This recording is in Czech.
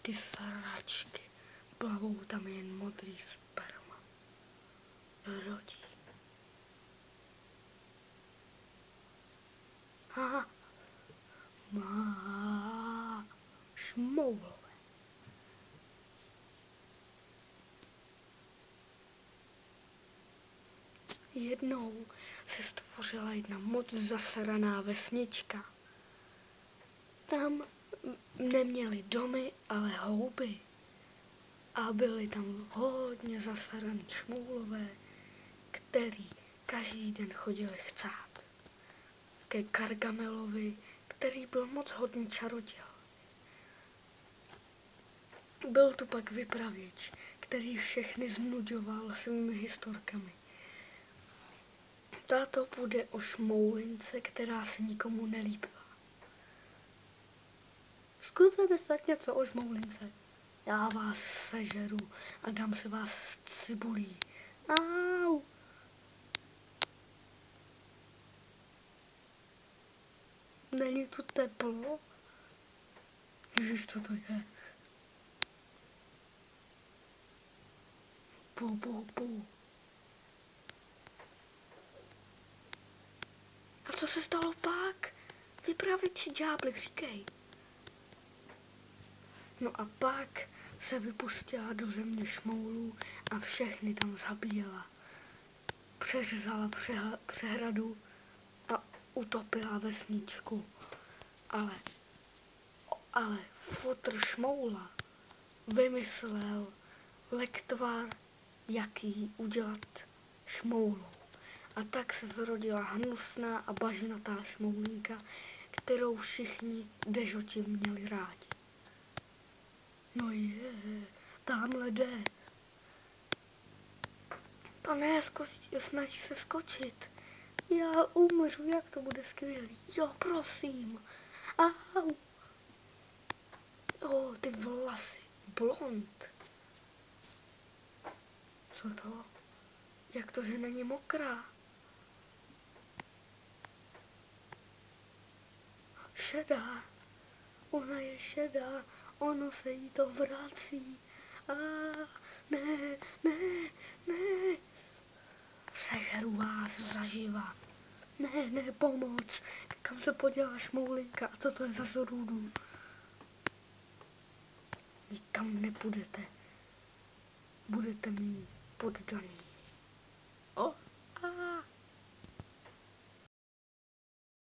ty sračky. Plavou tam jen modrý sperma. Rodí. Ha, má šmoulové. Jednou se stvořila jedna moc zasraná vesnička. Tam neměli domy, ale houby. A byli tam hodně zasraný šmoulové, který každý den chodili chcát ke Gargamelovi, který byl moc hodný čaroděj. Byl tu pak vypravěč, který všechny znuďoval svými historkami. Táto půjde o šmoulince, která se nikomu nelíbila. Zkuste myslet něco o šmoulince. Já vás sežeru a dám se vás s cibulí. Au! Není tu teplo? Ježiš, co to je? Pu. A co se stalo pak? Vypravěči ďábli, říkej. No a pak se vypustila do země šmoulů a všechny tam zabíjela. Přeřezala přehradu a utopila vesničku. Ale fotr šmoula vymyslel lektvar, jaký udělat šmoulou. A tak se zrodila hnusná a bažnatá šmoulinka, kterou všichni dežoti měli rádi. No tamhle jde. To ne, snaží se skočit. Já umřu, jak to bude skvělý. Jo, prosím. Au. Ty vlasy. Blond. Co to? Jak to, že není mokrá? Šedá. Ona je šedá. Ono se jí to vrací. Ne. Sežeru vás zaživa. Ne, pomoc. Kam se poděla šmoulinka? A co to je za zrůdu? Nikam nepůjdete. Budete mít poddaný.